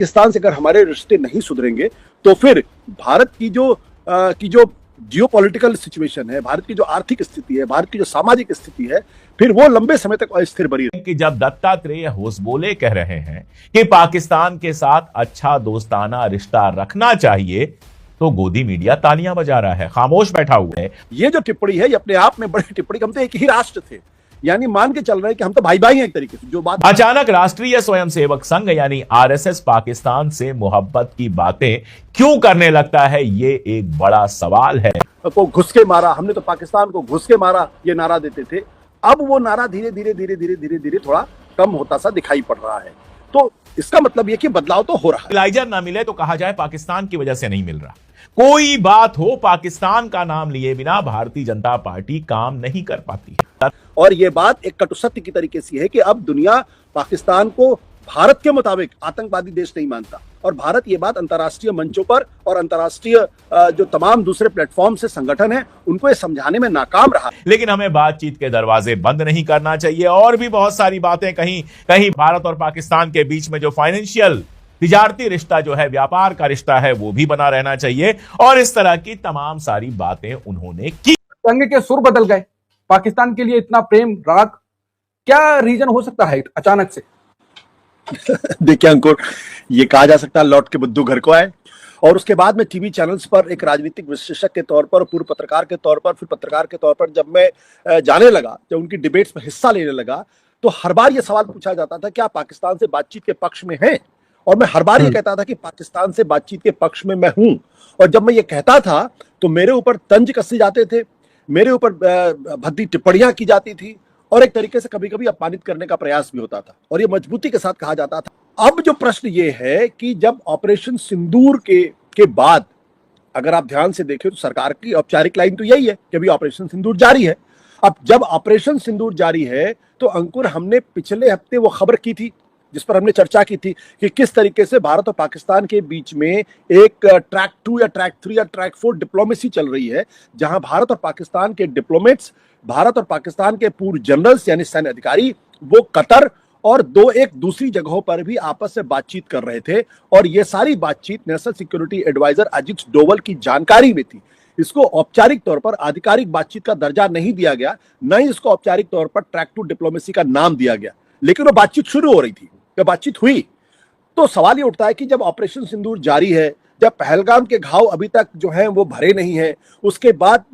पाकिस्तान से अगर हमारे रिश्ते नहीं सुधरेंगे तो फिर भारत की जो जियोपॉलिटिकल सिचुएशन है, भारत की जो आर्थिक स्थिति है, भारत की जो सामाजिक स्थिति है, फिर वो लंबे समय तक अस्थिर बनी रहेगी। कि जब दत्तात्रेय होसबोले कह रहे हैं कि पाकिस्तान के साथ अच्छा दोस्ताना रिश्ता रखना चाहिए, तो गोदी मीडिया तालियां बजा रहा है, खामोश बैठा हुआ है। ये जो टिप्पणी है, ये अपने आप में बड़ी टिप्पणी। हम तो एक ही राष्ट्र थे, यानी मान के चल रहे हैं कि हम तो भाई भाई हैं एक तरीके से। जो बात अचानक राष्ट्रीय स्वयंसेवक संघ यानी आरएसएस पाकिस्तान से मोहब्बत की बातें क्यों करने लगता है, ये एक बड़ा सवाल है। को घुस के मारा, हमने तो पाकिस्तान को घुस के मारा, ये नारा देते थे। अब वो नारा धीरे धीरे थोड़ा कम होता सा दिखाई पड़ रहा है। तो इसका मतलब ये कि बदलाव तो हो रहा है। फर्टिलाइजर ना मिले तो कहा जाए पाकिस्तान की वजह से नहीं मिल रहा। कोई बात हो, पाकिस्तान का नाम लिए बिना भारतीय जनता पार्टी काम नहीं कर पाती है। और ये बात एक कटु सत्य की तरीके से है कि अब दुनिया पाकिस्तान को भारत के मुताबिक आतंकवादी देश नहीं मानता, और भारत ये बात अंतर्राष्ट्रीय मंचों पर और अंतर्राष्ट्रीय जो तमाम दूसरे प्लेटफॉर्म से संगठन है, उनको ये समझाने में नाकाम रहा। लेकिन हमें बातचीत के दरवाजे बंद नहीं करना चाहिए, और भी बहुत सारी बातें कहीं कहीं भारत और पाकिस्तान के बीच में जो फाइनेंशियल तिजारती रिश्ता जो है, व्यापार का रिश्ता है, वो भी बना रहना चाहिए। और इस तरह की तमाम सारी बातें उन्होंने की। संघ के सुर बदल गए, पाकिस्तान के लिए इतना प्रेम राग, क्या रीजन हो सकता है अचानक से? देखिए अंकुर, ये कहा जा सकता है लौट के बुद्धू घर को आए। और उसके बाद में टीवी चैनल्स पर एक राजनीतिक विश्लेषक के तौर पर, पूर्व पत्रकार के तौर पर, फिर पत्रकार के तौर पर जब मैं जाने लगा, जब उनकी डिबेट्स में हिस्सा लेने लगा, तो हर बार ये सवाल पूछा जाता था कि आप पाकिस्तान से बातचीत के पक्ष में हैं। और मैं हर बार ये कहता था कि पाकिस्तान से बातचीत के पक्ष में मैं हूं। और जब मैं ये कहता था तो मेरे ऊपर तंज कसे जाते थे, मेरे ऊपर भद्दी टिप्पणियां की जाती थी, और एक तरीके से कभी कभी अपमानित करने का प्रयास भी होता था, और ये मजबूती के साथ कहा जाता था। अब जो प्रश्न ये है कि जब ऑपरेशन सिंदूर के बाद, अगर आप ध्यान से देखें तो सरकार की औपचारिक लाइन तो यही है कि अभी ऑपरेशन सिंदूर जारी है। अब जब ऑपरेशन सिंदूर जारी है तो अंकुर, हमने पिछले हफ्ते वो खबर की थी जिस पर हमने चर्चा की थी कि किस तरीके से भारत और पाकिस्तान के बीच में एक ट्रैक 2 या ट्रैक 3 या ट्रैक 4 डिप्लोमेसी चल रही है, जहां भारत और पाकिस्तान के डिप्लोमेट्स, भारत और पाकिस्तान के पूर्व जनरल्स यानी सैन्य अधिकारी, वो कतर और एक दूसरी जगहों पर भी आपस में बातचीत कर रहे थे। और ये सारी बातचीत national security adviser Ajit Doval की जानकारी में थी। इसको औपचारिक तौर पर आधिकारिक बातचीत का दर्जा नहीं दिया गया, न ही इसको औपचारिक तौर पर ट्रैक 2 डिप्लोमेसी का नाम दिया गया, लेकिन वो बातचीत शुरू हो रही थी। जब बातचीत हुई तो सवाल ये उठता है कि जब ऑपरेशन सिंदूर जारी है, जब पहलगाम के घाव अभी तक जो हैं वो भरे नहीं हैं, उसके बाद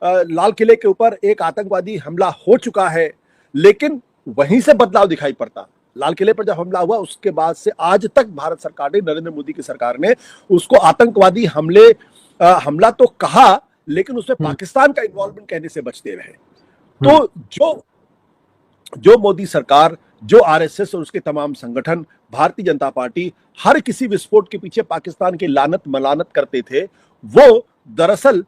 लाल किले के ऊपर एक आतंकवादी हमला हो चुका है, लेकिन वहीं से बदलाव दिखाई पड़ता। लाल किले पर जब हमला हुआ उसके बाद से आज तक भारत सरकार ने, नरेंद्र मोदी की सरकार ने उसको आतंकवादी हमला तो कहा, लेकिन उसमें पाकिस्तान का इन्वॉल्वमेंट कहने से बचते रहे। तो जो मोदी सरकार, जो आरएसएस और उसके तमाम संगठन, भारतीय जनता पार्टी हर किसी विस्फोट के पीछे पाकिस्तान की लानत मलानत करते थे, वो दरअसल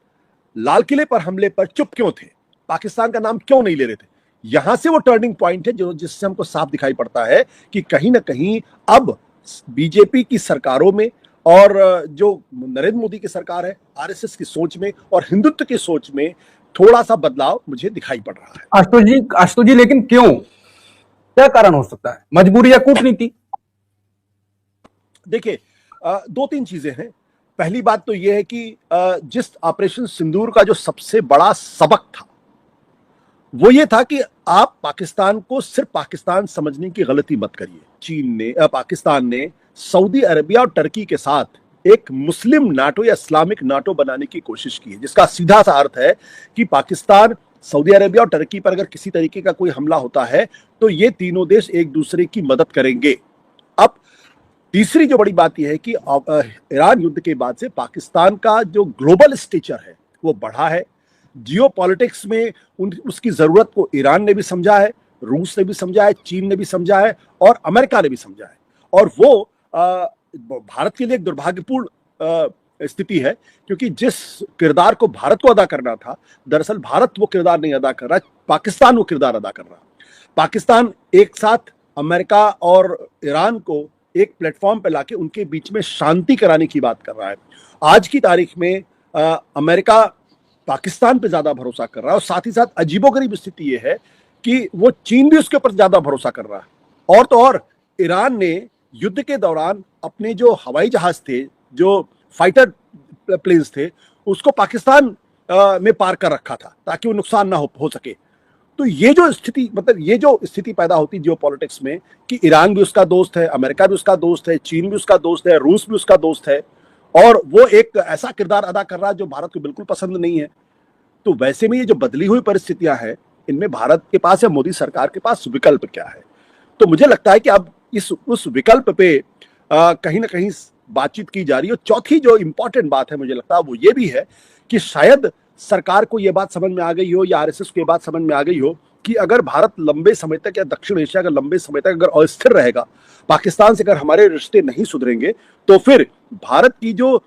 लाल किले पर हमले पर चुप क्यों थे, पाकिस्तान का नाम क्यों नहीं ले रहे थे? यहां से वो टर्निंग पॉइंट है जिससे हमको साफ दिखाई पड़ता है कि कहीं ना कहीं अब बीजेपी की सरकारों में और जो नरेंद्र मोदी की सरकार है, आरएसएस की सोच में और हिंदुत्व की सोच में थोड़ा सा बदलाव मुझे दिखाई पड़ रहा है। आशुतोष जी, लेकिन क्यों, क्या कारण हो सकता है? मजबूरी या कूटनीति? देखिए, 2-3 चीजें हैं। पहली बात तो यह है कि जिस ऑपरेशन सिंदूर का जो सबसे बड़ा सबक था वो ये था कि आप पाकिस्तान को सिर्फ पाकिस्तान समझने की गलती मत करिए। पाकिस्तान ने सऊदी अरेबिया और टर्की के साथ एक मुस्लिम नाटो या इस्लामिक नाटो बनाने की कोशिश की है, जिसका सीधा सा अर्थ है कि पाकिस्तान, सऊदी अरेबिया और टर्की पर अगर किसी तरीके का कोई हमला होता है तो ये तीनों देश एक दूसरे की मदद करेंगे। अब तीसरी जो बड़ी बात यह है कि ईरान युद्ध के बाद से पाकिस्तान का जो ग्लोबल स्टेचर है वो बढ़ा है। जियोपॉलिटिक्स में उसकी जरूरत को ईरान ने भी समझा है, रूस ने भी समझा है, चीन ने भी समझा है और अमेरिका ने भी समझा है। और वो भारत के लिए एक दुर्भाग्यपूर्ण स्थिति है, क्योंकि जिस किरदार को भारत को अदा करना था, दरअसल भारत वो किरदार नहीं अदा कर रहा, पाकिस्तान वो किरदार अदा कर रहा। पाकिस्तान एक साथ अमेरिका और ईरान को एक प्लेटफॉर्म पे लाके उनके बीच में शांति कराने की बात कर रहा है। आज की तारीख में अमेरिका पाकिस्तान पे ज्यादा भरोसा कर रहा है, और साथ ही साथ अजीबोगरीब स्थिति ये है कि वो चीन भी उसके ऊपर ज्यादा भरोसा कर रहा है। और तो और ईरान ने युद्ध के दौरान अपने जो हवाई जहाज थे, जो फाइटर प्लेन्स थे, उसको पाकिस्तान में पार कर रखा था ताकि वो नुकसान ना हो सके। तो ये जो स्थिति, मतलब ये जो स्थिति पैदा होती जियो पॉलिटिक्स में कि ईरान भी उसका दोस्त है, अमेरिका भी उसका दोस्त है, चीन भी उसका दोस्त है, रूस भी उसका दोस्त है, और वो एक ऐसा किरदार अदा कर रहा है जो भारत को बिल्कुल पसंद नहीं है। तो वैसे में ये जो बदली हुई परिस्थितियां हैं, इनमें भारत के पास या मोदी सरकार के पास विकल्प क्या है? तो मुझे लगता है कि अब उस विकल्प पे कहीं ना कहीं बातचीत की जा रही है। और चौथी जो इंपॉर्टेंट बात है मुझे लगता है वो ये भी है कि शायद सरकार को ये बात समझ में आ गई हो या आरएसएस को ये बात समझ में आ गई हो कि अगर भारत लंबे समय तक या दक्षिण एशिया का लंबे समय तक अगर अस्थिर रहेगा, पाकिस्तान से अगर हमारे रिश्ते नहीं सुधरेंगे, तो फिर भारत की जो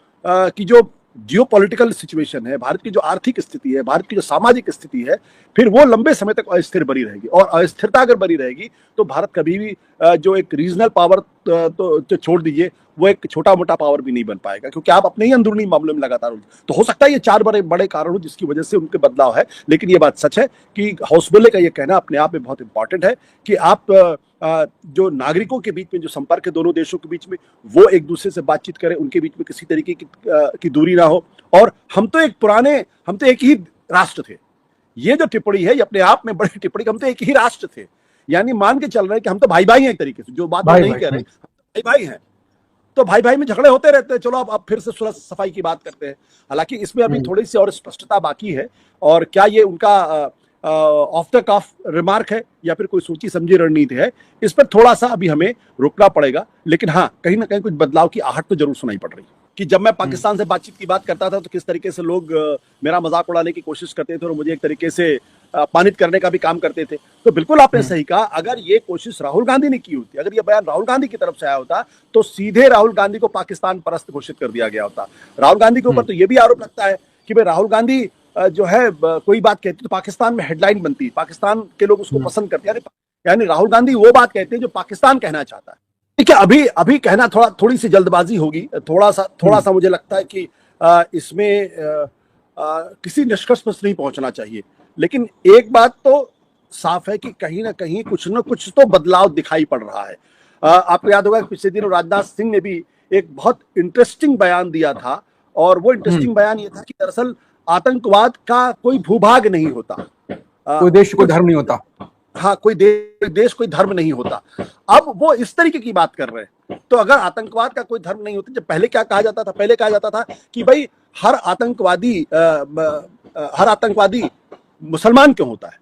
जियोपॉलिटिकल सिचुएशन है, भारत की जो आर्थिक स्थिति है, भारत की जो सामाजिक स्थिति है, फिर वो लंबे समय तक अस्थिर बनी रहेगी। और अस्थिरता अगर बनी रहेगी तो भारत कभी भी जो एक रीजनल पावर तो छोड़ दीजिए, वो एक छोटा मोटा पावर भी नहीं बन पाएगा, क्योंकि आप अपने ही अंदरूनी मामलों में लगातार तो हो सकता है ये 4 बड़े कारण हो जिसकी वजह से उनके बदलाव है। लेकिन ये बात सच है कि हौसबुल्ले का ये कहना अपने आप में बहुत इंपॉर्टेंट है कि आप जो नागरिकों के बीच में जो संपर्क है दोनों देशों के बीच में, वो एक दूसरे से बातचीत करें, उनके बीच में किसी तरीके की दूरी ना हो। और हम तो एक ही राष्ट्र थे। ये जो टिप्पणी है ये अपने आप में बड़ी टिप्पणी, हम तो एक ही राष्ट्र थे, यानी मान के चल रहे हैं कि हम तो भाई भाई हैं एक तरीके से, जो बात नहीं कह रहे, भाई भाई हैं। तो भाई भाई में झगड़े होते रहते हैं। चलो अब फिर से सुलह सफाई की बात करते हैं। हालांकि इसमें अभी थोड़ी सी और स्पष्टता बाकी है, और क्या ये उनका ऑफ द कफ रिमार्क है या फिर कोई सोची समझी रणनीति है, इस पर थोड़ा सा अभी हमें रुकना पड़ेगा। लेकिन हाँ, कहीं ना कहीं कुछ बदलाव की आहट तो जरूर सुनाई पड़ रही है। कि जब मैं पाकिस्तान से बातचीत की बात करता था तो किस तरीके से लोग मेरा मजाक उड़ाने की कोशिश करते थे और मुझे एक तरीके से अपमानित करने का भी काम करते थे। तो बिल्कुल आपने सही कहा, अगर ये कोशिश राहुल गांधी ने की होती, अगर ये बयान राहुल गांधी की तरफ से आया होता, तो सीधे राहुल गांधी को पाकिस्तान परस्त घोषित कर दिया गया होता। राहुल गांधी के ऊपर तो ये भी आरोप लगता है कि भाई राहुल गांधी जो है कोई बात कहती तो पाकिस्तान में हेडलाइन बनती, पाकिस्तान के लोग उसको पसंद करते हैं। यानी राहुल गांधी वो बात कहते हैं जो पाकिस्तान कहना चाहता है। ठीक है, अभी कहना थोड़ी सी जल्दबाजी होगी, थोड़ा सा मुझे लगता है कि इसमें किसी निष्कर्ष पर नहीं पहुंचना चाहिए। लेकिन एक बात तो साफ है कि कहीं ना कहीं कुछ न कुछ तो बदलाव दिखाई पड़ रहा है। आपको याद होगा पिछले दिनों राजनाथ सिंह ने भी एक बहुत इंटरेस्टिंग बयान दिया था, और वो इंटरेस्टिंग बयान ये था कि दरअसल आतंकवाद का कोई भूभाग नहीं होता, कोई देश कोई धर्म नहीं होता। हाँ, कोई देश कोई धर्म नहीं होता। अब वो इस तरीके की बात कर रहे हैं। तो अगर आतंकवाद का कोई धर्म नहीं होता, जब पहले क्या कहा जाता था, पहले कहा जाता था कि भाई हर आतंकवादी मुसलमान क्यों होता है,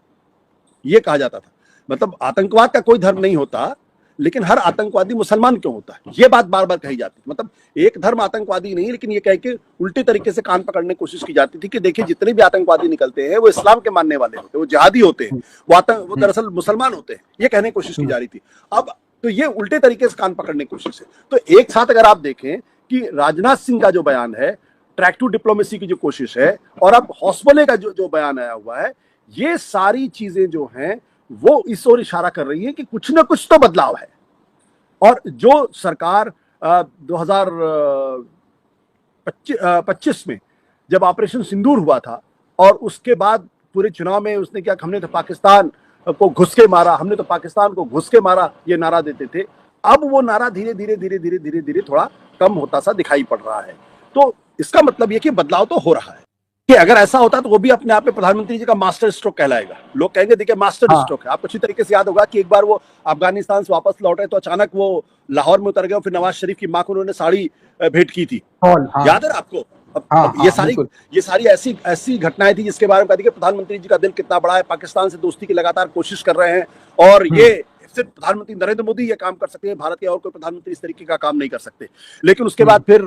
ये कहा जाता था। मतलब आतंकवाद का कोई धर्म नहीं होता, लेकिन हर आतंकवादी मुसलमान क्यों होता है, ये बात बार बार कही जाती थी। मतलब एक धर्म आतंकवादी नहीं, लेकिन ये कह के उल्टे तरीके से कान पकड़ने की कोशिश की जाती थी कि देखिए जितने भी आतंकवादी निकलते हैं वो इस्लाम के मानने वाले होते हैं, वो जिहादी होते हैं, वो दरअसल मुसलमान होते हैं, ये कहने की कोशिश की जा रही थी। अब तो ये उल्टे तरीके से कान पकड़ने की कोशिश है। तो एक साथ अगर आप देखें कि राजनाथ सिंह का जो बयान है, ट्रैक टू डिप्लोमेसी की जो कोशिश है, और अब हौसबुल्ले का जो बयान आया हुआ है, ये सारी चीजें जो हैं वो इस ओर इशारा कर रही है कि कुछ ना कुछ तो बदलाव है। और जो सरकार 2025 में जब ऑपरेशन सिंदूर हुआ था, और उसके बाद पूरे चुनाव में उसने क्या, हमने तो पाकिस्तान को घुस के मारा, हमने तो पाकिस्तान को घुस के मारा, ये नारा देते थे। अब वो नारा धीरे धीरे थोड़ा कम होता सा दिखाई पड़ रहा है। तो इसका मतलब ये कि बदलाव तो हो रहा है। कि अगर ऐसा होता तो वो भी अपने आप में प्रधानमंत्री जी का मास्टर स्ट्रोक कहलाएगा। लोग कहेंगे देखिए मास्टर स्ट्रोक है। आपको अच्छी तरीके से याद होगा कि एक बार वो अफगानिस्तान से वापस लौटे तो अचानक वो लाहौर में उतर गए, फिर नवाज शरीफ की मां को उन्होंने साड़ी भेंट की थी। याद है आपको? ये सारी ऐसी घटनाएं थी जिसके बारे में कहती कि प्रधानमंत्री जी का दिल कितना बड़ा है, पाकिस्तान से दोस्ती की लगातार कोशिश कर रहे हैं, और ये सिर्फ प्रधानमंत्री नरेंद्र मोदी ये काम कर सकते हैं, भारत के और कोई प्रधानमंत्री इस तरीके का काम नहीं कर सकते। लेकिन उसके बाद फिर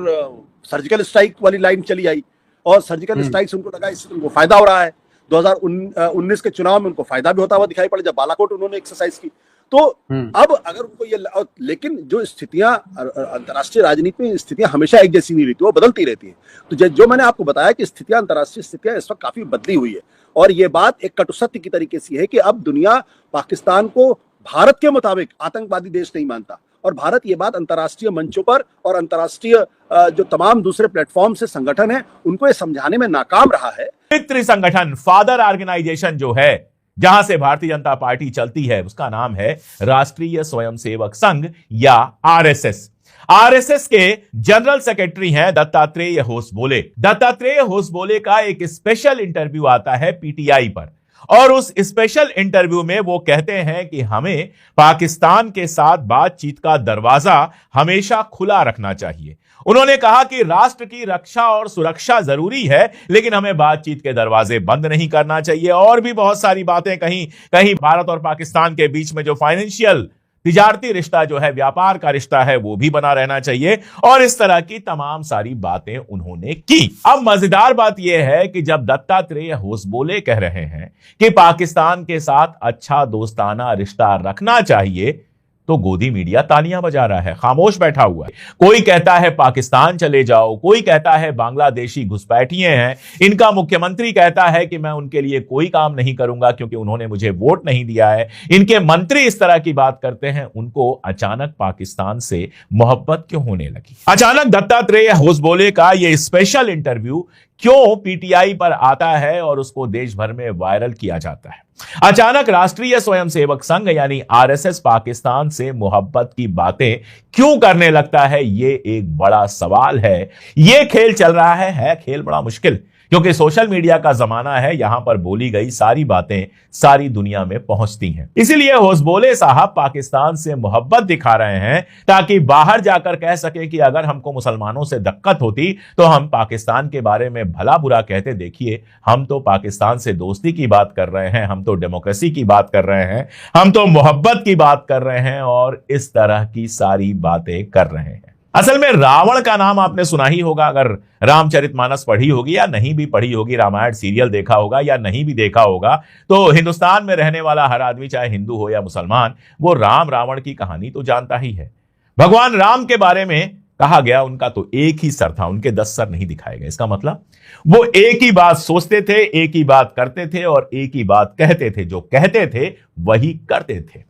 सर्जिकल स्ट्राइक वाली लाइन चली आई, और सर्जिकल स्ट्राइक से उनको लगा इससे उनको फायदा हो रहा है। 2019 के चुनाव में उनको फायदा भी होता हुआ दिखाई पड़ा जब बालाकोट उन्होंने एक्सरसाइज की। तो अब अगर उनको ये, लेकिन जो स्थितियां अंतर्राष्ट्रीय राजनीति में, स्थितियां हमेशा एक जैसी नहीं रहती, वो बदलती रहती हैं। तो जो मैंने आपको बताया कि स्थितियां, अंतर्राष्ट्रीय स्थितियां इस वक्त काफी बदली हुई है, और ये बात एक कटु सत्य की तरीके से है कि अब दुनिया पाकिस्तान को भारत के मुताबिक आतंकवादी देश नहीं मानता, और भारत ये बात अंतर्राष्ट्रीय मंचों पर और अंतर्राष्ट्रीय जो तमाम दूसरे प्लेटफॉर्म से संगठन है उनको ये समझाने में नाकाम रहा है। पितृ संगठन, फादर ऑर्गेनाइजेशन जो है, जहां से भारतीय जनता पार्टी चलती है उसका नाम है राष्ट्रीय स्वयंसेवक संघ या आरएसएस। आरएसएस के जनरल सेक्रेटरी हैं दत्तात्रेय होसबोले। दत्तात्रेय होसबोले का एक स्पेशल इंटरव्यू आता है पीटीआई पर और उस स्पेशल इंटरव्यू में वो कहते हैं कि हमें पाकिस्तान के साथ बातचीत का दरवाजा हमेशा खुला रखना चाहिए। उन्होंने कहा कि राष्ट्र की रक्षा और सुरक्षा जरूरी है, लेकिन हमें बातचीत के दरवाजे बंद नहीं करना चाहिए। और भी बहुत सारी बातें कहीं कहीं भारत और पाकिस्तान के बीच में जो फाइनेंशियल तिजारती रिश्ता जो है, व्यापार का रिश्ता है, वो भी बना रहना चाहिए और इस तरह की तमाम सारी बातें उन्होंने की। अब मजेदार बात यह है कि जब दत्तात्रेय होसबोले कह रहे हैं कि पाकिस्तान के साथ अच्छा दोस्ताना रिश्ता रखना चाहिए, तो गोदी मीडिया तालियां बजा रहा है, खामोश बैठा हुआ है। कोई कहता है पाकिस्तान चले जाओ, कोई कहता है बांग्लादेशी घुसपैठिए हैं, इनका मुख्यमंत्री कहता है कि मैं उनके लिए कोई काम नहीं करूंगा क्योंकि उन्होंने मुझे वोट नहीं दिया है। इनके मंत्री इस तरह की बात करते हैं। उनको अचानक पाकिस्तान से मोहब्बत क्यों होने लगी? अचानक दत्तात्रेय होसबोले का यह स्पेशल इंटरव्यू क्यों पीटीआई पर आता है और उसको देश भर में वायरल किया जाता है? अचानक राष्ट्रीय स्वयंसेवक संघ यानी आरएसएस पाकिस्तान से मोहब्बत की बातें क्यों करने लगता है? ये एक बड़ा सवाल है। ये खेल चल रहा है खेल बड़ा मुश्किल, क्योंकि सोशल मीडिया का जमाना है। यहां पर बोली गई सारी बातें सारी दुनिया में पहुंचती हैं। इसीलिए होसबोले साहब पाकिस्तान से मोहब्बत दिखा रहे हैं ताकि बाहर जाकर कह सके कि अगर हमको मुसलमानों से दिक्कत होती तो हम पाकिस्तान के बारे में भला बुरा कहते। देखिए, हम तो पाकिस्तान से दोस्ती की बात कर रहे हैं, हम तो डेमोक्रेसी की बात कर रहे हैं, हम तो मोहब्बत की बात कर रहे हैं और इस तरह की सारी बातें कर रहे हैं। असल में रावण का नाम आपने सुना ही होगा, अगर रामचरितमानस पढ़ी होगी या नहीं भी पढ़ी होगी, रामायण सीरियल देखा होगा या नहीं भी देखा होगा, तो हिंदुस्तान में रहने वाला हर आदमी, चाहे हिंदू हो या मुसलमान, वो राम रावण की कहानी तो जानता ही है। भगवान राम के बारे में कहा गया उनका तो एक ही सर था, उनके 10 सर नहीं दिखाए गए। इसका मतलब वो एक ही बात सोचते थे, एक ही बात करते थे और एक ही बात कहते थे। जो कहते थे वही करते थे।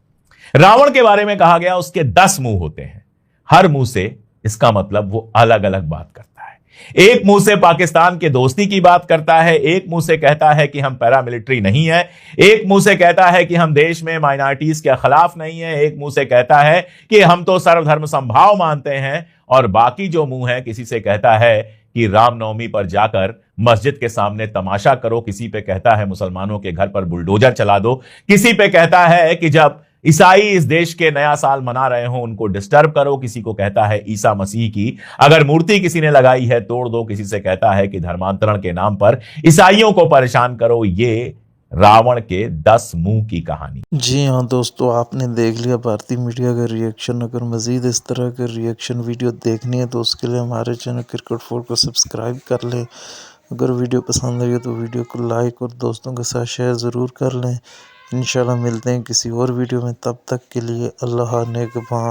रावण के बारे में कहा गया उसके 10 मुंह होते हैं, हर मुंह से इसका मतलब वो अलग अलग बात करता है। एक मुंह से पाकिस्तान के दोस्ती की बात करता है, एक मुंह से कहता है कि हम पैरामिलिट्री नहीं है, एक मुंह से कहता है कि हम देश में माइनॉरिटीज के खिलाफ नहीं है, एक मुंह से कहता है कि हम तो सर्वधर्म समभाव मानते हैं, और बाकी जो मुंह है किसी से कहता है कि रामनवमी पर जाकर मस्जिद के सामने तमाशा करो, किसी पे कहता है मुसलमानों के घर पर बुलडोजर चला दो, किसी पे कहता है कि जब ईसाई इस देश के नया साल मना रहे हो उनको डिस्टर्ब करो, किसी को कहता है ईसा मसीह की अगर मूर्ति किसी ने लगाई है तोड़ दो, किसी से कहता है कि धर्मांतरण के नाम पर ईसाइयों को परेशान करो। ये रावण के 10 मुंह की कहानी। जी हाँ दोस्तों, आपने देख लिया भारतीय मीडिया का रिएक्शन। अगर मजीद इस तरह के रिएक्शन वीडियो देखनी है तो उसके लिए हमारे चैनल क्रिकेट 4 को सब्सक्राइब कर लें। अगर वीडियो पसंद आई तो वीडियो को लाइक और दोस्तों के साथ शेयर ज़रूर कर लें। इंशाल्लाह मिलते हैं किसी और वीडियो में, तब तक के लिए अल्लाह नेगबान।